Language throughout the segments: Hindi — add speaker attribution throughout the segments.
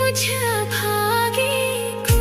Speaker 1: मुझ भागे को।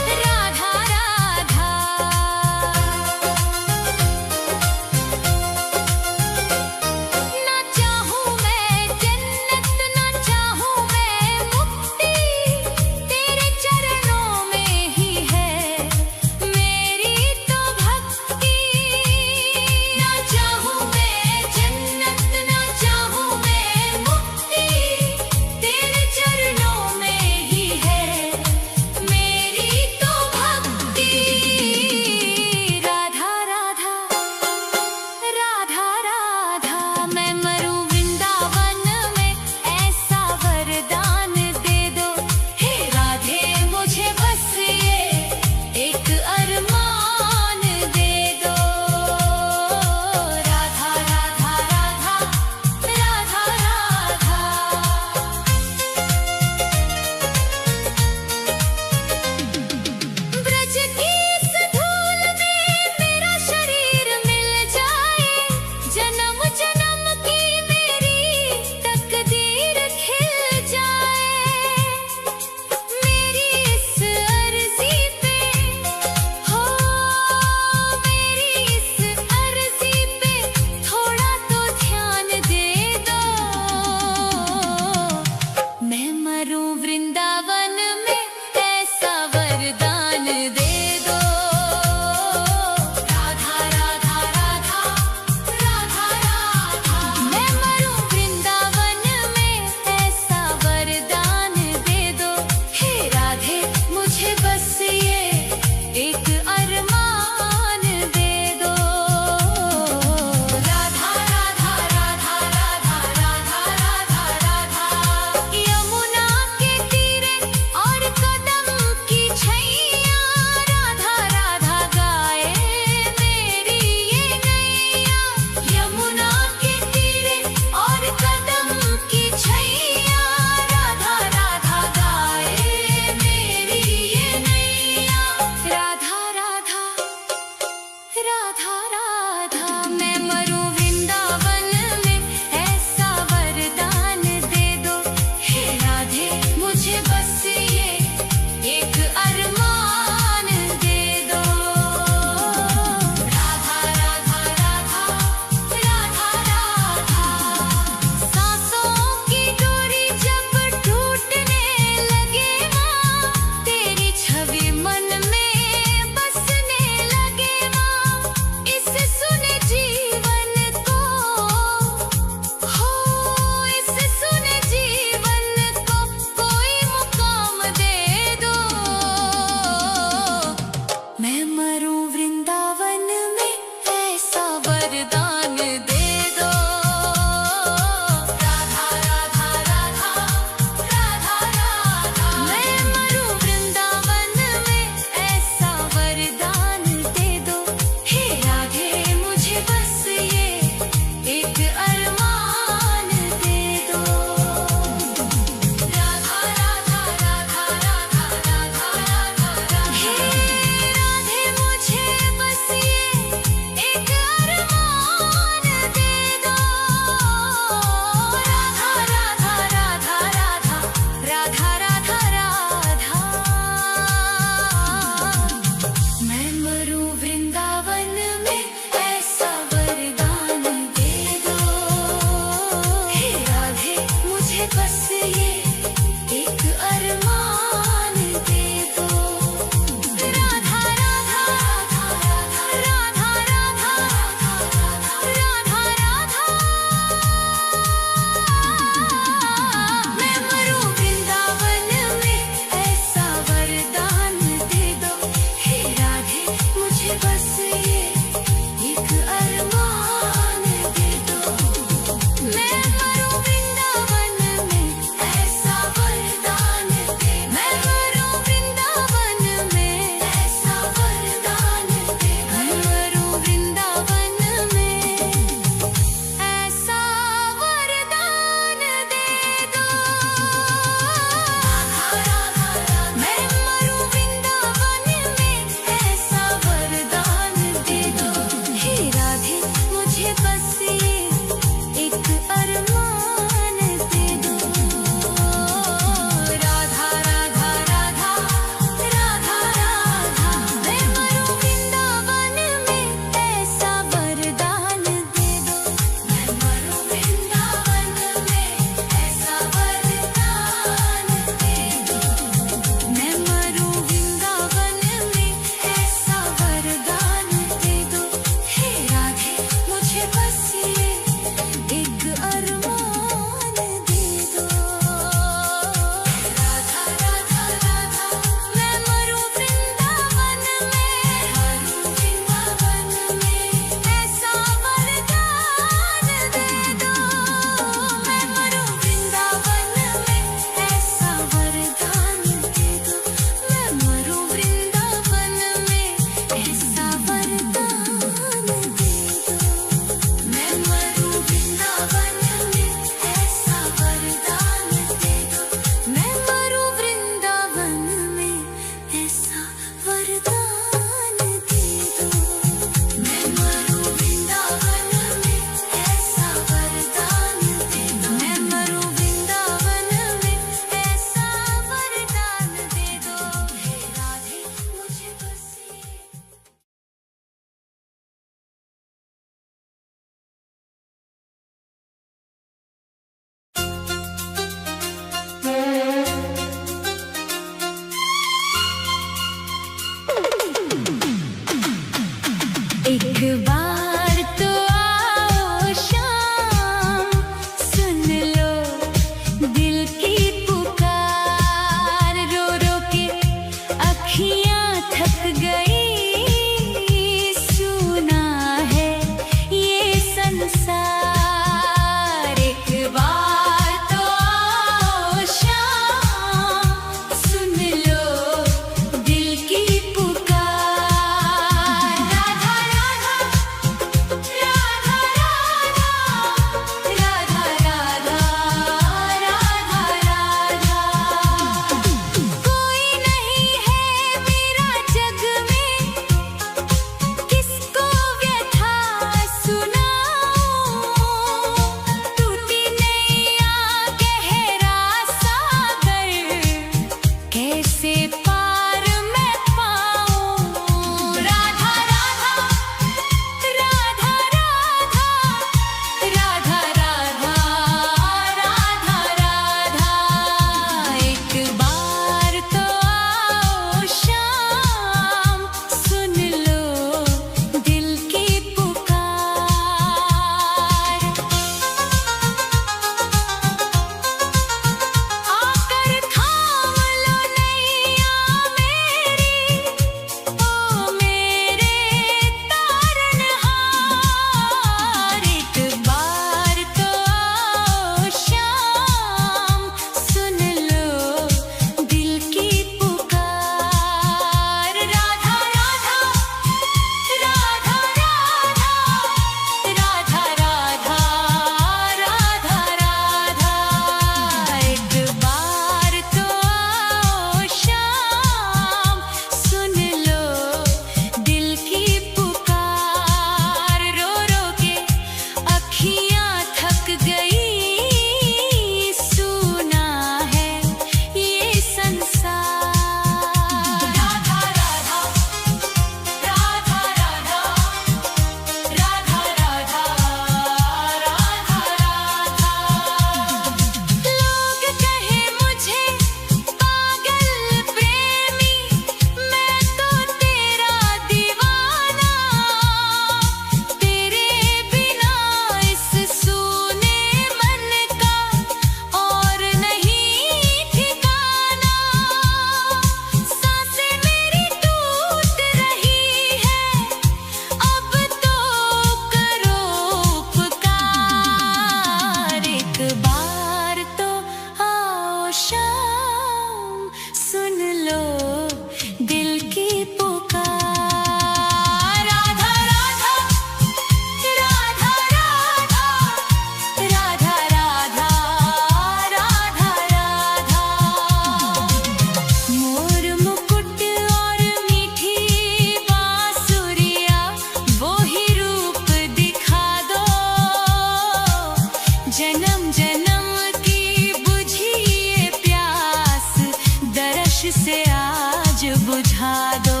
Speaker 1: से आज बुझा दो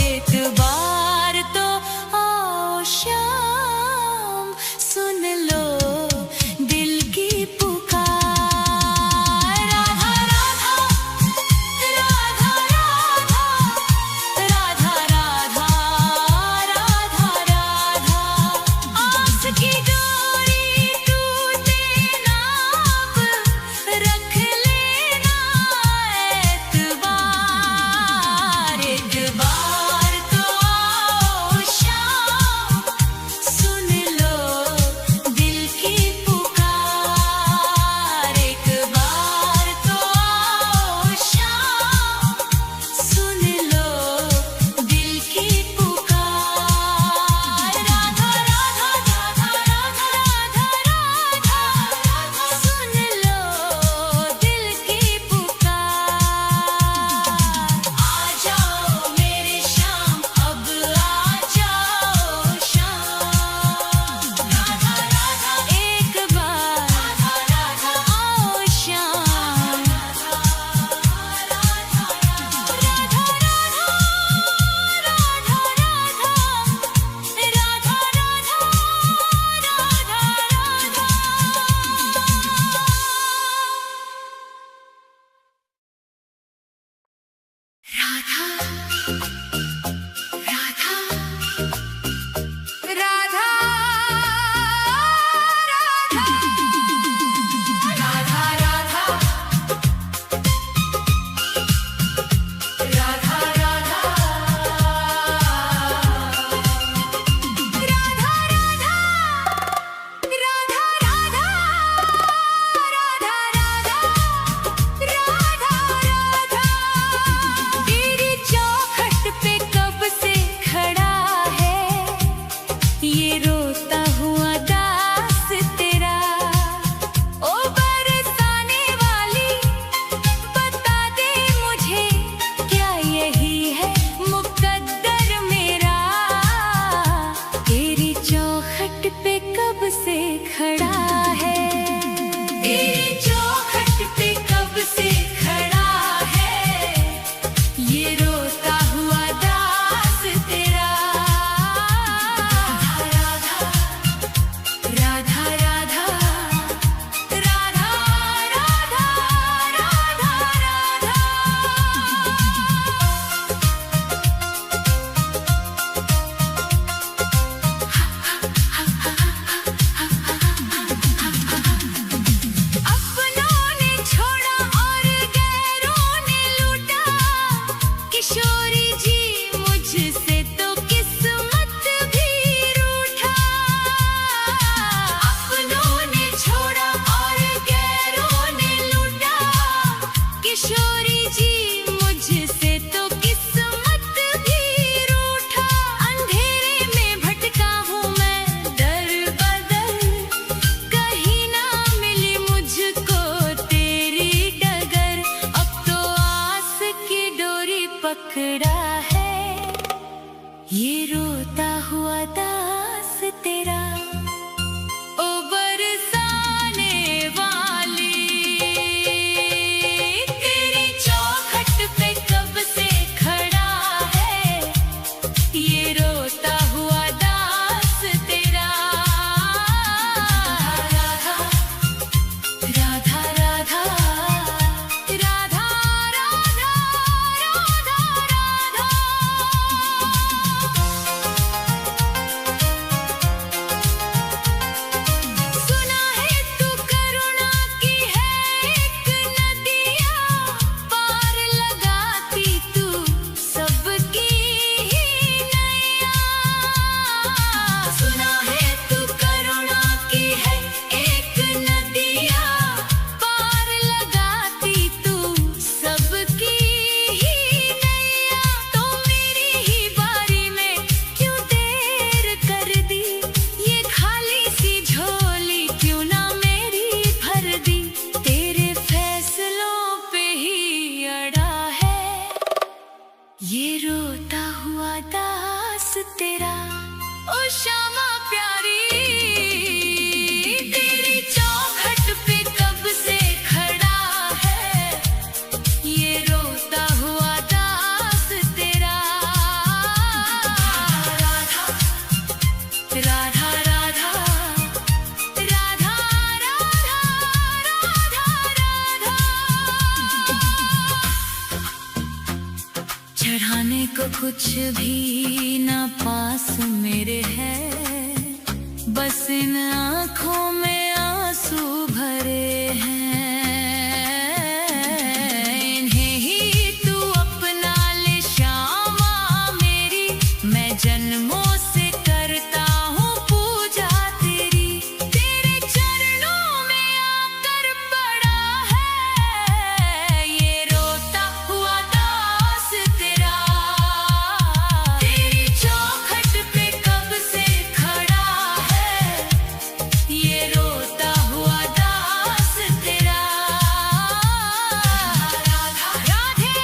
Speaker 1: एक बार तो आओ शाम सुन लो दिल की पुकार। राधा राधा राधा राधा राधा राधा राधा आस की डोरी टूटे ना अब रख लेना एतबार। एक बार तो आओ शाम सुन लो दिल की पुकार। एक बार तो आओ शाम सुन लो दिल की पुकार। राधा राधा राधा राधा राधा राधा सुन लो दिल की पुकार। आ जाओ मेरे शाम अब आ जाओ शाम। राधा राधा एक बार राधा राधा आओ शाम। राधा राधा राधा तेरी चौखट पे कब से खड़ा है ये रोता हुआ दास तेरा। ओ बरसाने वाली बता दे मुझे क्या यही है मुकद्दर मेरा। तेरी चौखट पे कब से खड़ा है तेरी चौखट पे कब से खड़ा है ये रोता हुआ दास तेरा। राधा राधा राधा राधा राधा राधा राधा। अपनों ने छोड़ा और गैरों ने लूटा किशोरी जी मुझसे तो किस्मत भी रूठा। अपनों ने छोड़ा और गैरों ने लूटा किशोरी जी मुझसे तो किस्मत भी रूठा। अंधेरे में भटका हूँ मैं दर बदर कहीं ना मिली मुझको तेरी डगर। अब तो आस की डोरी पकड़ा है ये रोता हुआ दास तेरा। ओ बरसाने वाली तेरी चौखट पे कब से खड़ा है ये रोता हुआ दास तेरा। राधा राधा राधा राधा राधा राधा राधा। सुना है तू करुणा की है एक नदिया पार लगाती तू सबकी ही नैया। सुना है तू करुणा की है एक नदिया पार लगाती तू सबकी ही नैया। तो मेरी ही बारी में क्यों देर कर दी ये खाली सी झोली क्यों ना मेरी भर दी। तेरे फैसलों पे ही अड़ा है ये रोता हुआ दास तेरा। ओ श्यामा प्यारी तेरी चौखट पे कब से खड़ा है ये रोता को कुछ भी ना पास मेरे है, बस इन आँखों में आंसू भरे हैं। इन्हें ही तू अपना ले श्यामा मेरी, मैं जन्मों से करता हूँ पूजा तेरी। तेरे चरणों में आकर पड़ा है ये रोता हुआ दास तेरा। तेरी चौखट पे कब से खड़ा है ये रोता हुआ दास तेरा। राधा राधे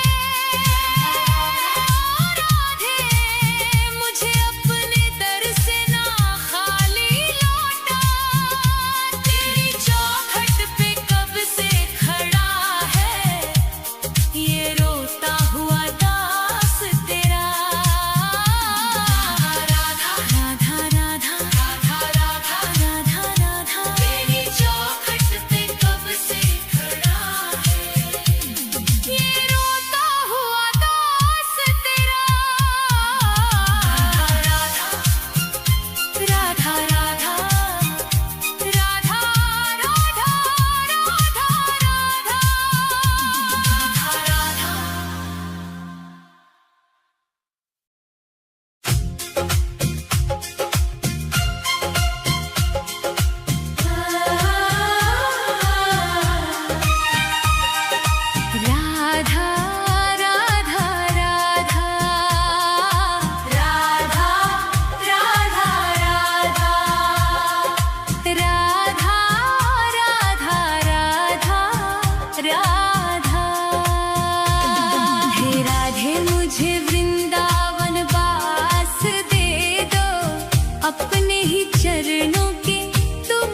Speaker 1: राधे, मुझे अपने दर से ना खाली लौटा। तेरी चौखट पे कब से खड़ा है ये रोता हुआ दास तेरा। राधा राधा राधा राधा राधा राधा राधा, तेरी चौखट पे कब से खड़ा है ये रोता हुआ दास तेरा। राधा राधा राधा राधा राधा राधा राधा राधा राधा राधा राधा राधा राधा। हे राधे मुझे वृंदावन वास दे दो, अपने ही चरणों के तुम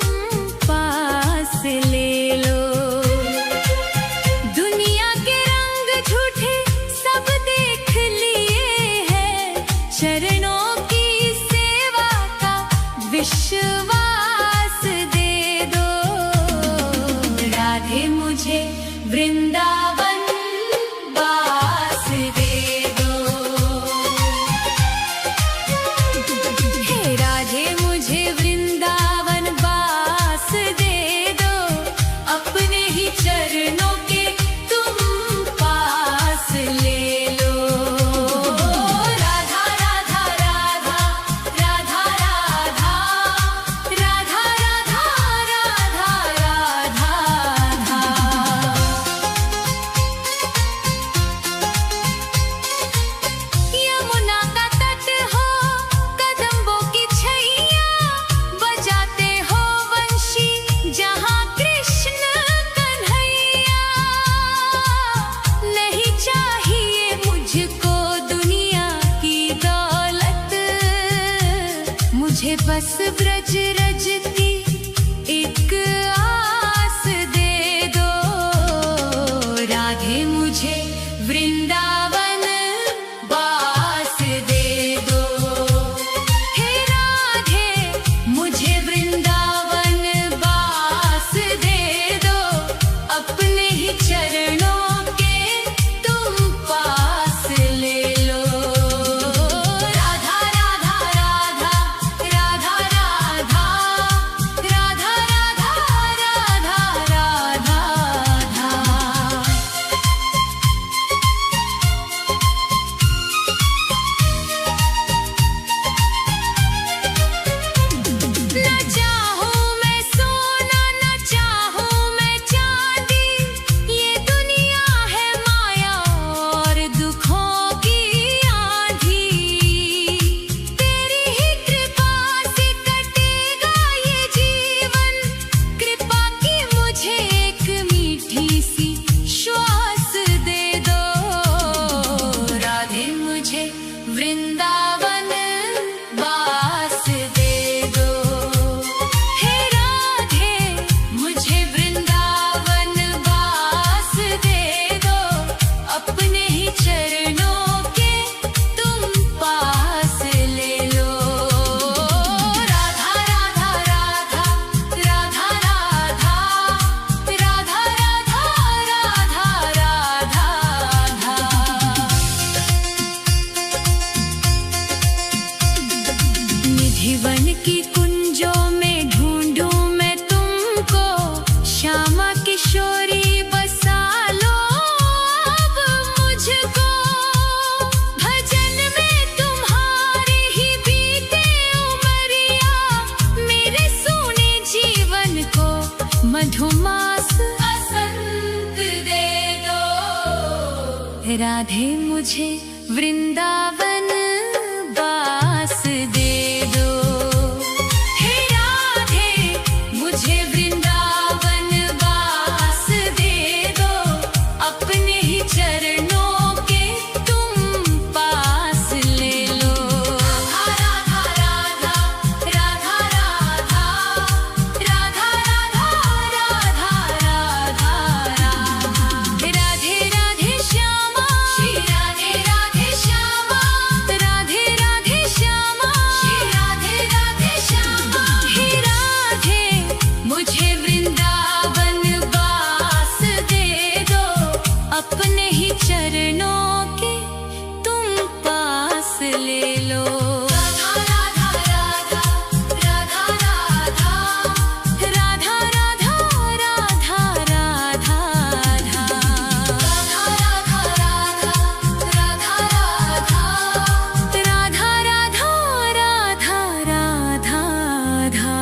Speaker 1: पास ले लो। दुनिया के रंग झूठे सब देख लिए हैं, चरणों की सेवा का विश्वास दे दो। राधे मुझे वृंदावन वास दे दो। हे राधे मुझे वृंदावन वास दे दो, अपने ही चरणों के तुम पास ले लो। राधा राधा राधा राधा राधा राधा राधा राधा राधा। यमुना का तट हो, कदम्बों की छैया, बजाते हो वंशी जहाँ कृष्ण कन्हैया। नहीं चाहिए मुझको दुनिया की दौलत, मुझे बस ब्रज रज की एक आस दे दो। राधे मुझे वृंदावन वास दे दो। हे राधे मुझे वृंदावन वास दे दो, अपने ही चरणों के तुम पास ले लो। राधा राधा राधा राधा राधा राधा राधा राधा राधा। राधे मुझे वृंदावन वास दे दो। हे राधे मुझे वृंदावन वास दे दो, अपने ही चरणों के तुम पास ले लो। राधा राधा राधा राधा राधा राधा राधा राधा राधे राधे श्यामा श्री राधे राधे श्यामा राधे राधे श्यामा श्री राधे राधे श्यामा। हे राधे मुझे वृंदावन वास दे दो, अपने ही चरणों के तुम पास ले लो। राधा राधा राधा राधा राधा राधा राधा राधा राधा राधा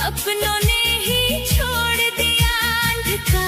Speaker 1: अपनों ने ही छोड़ दिया अंधकार।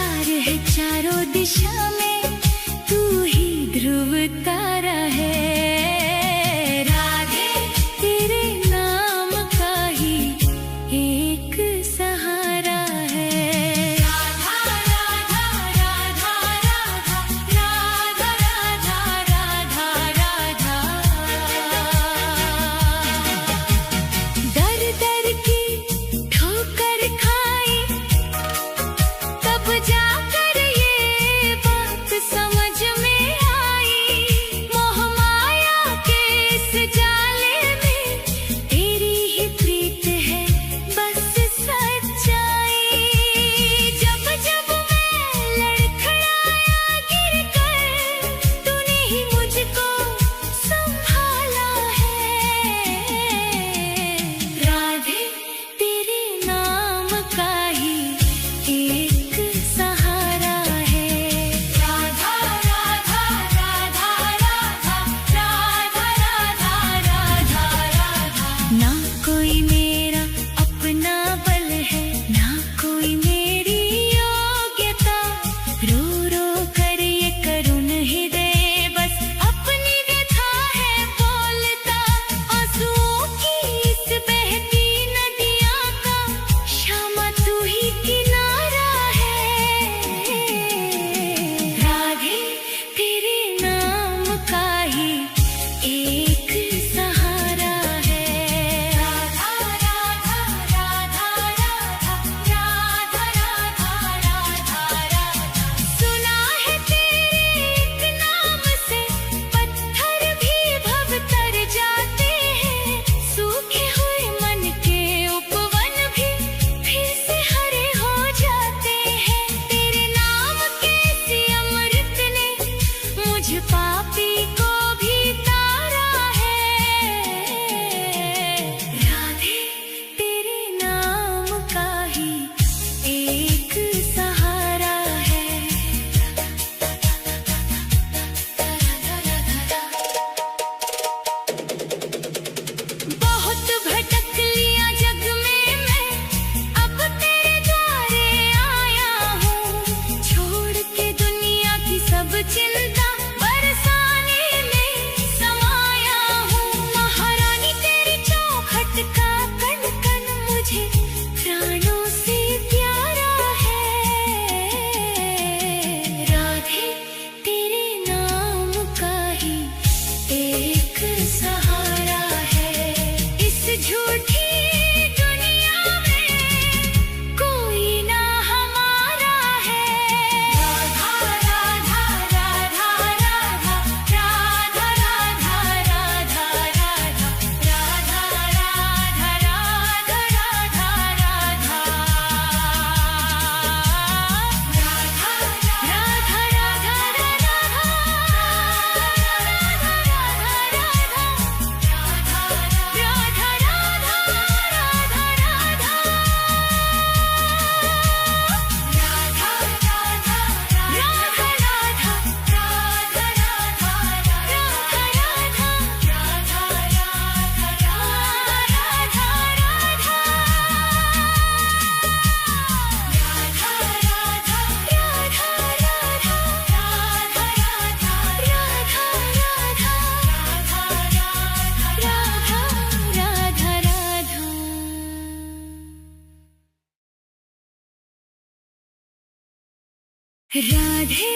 Speaker 1: राधे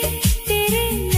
Speaker 1: तेरे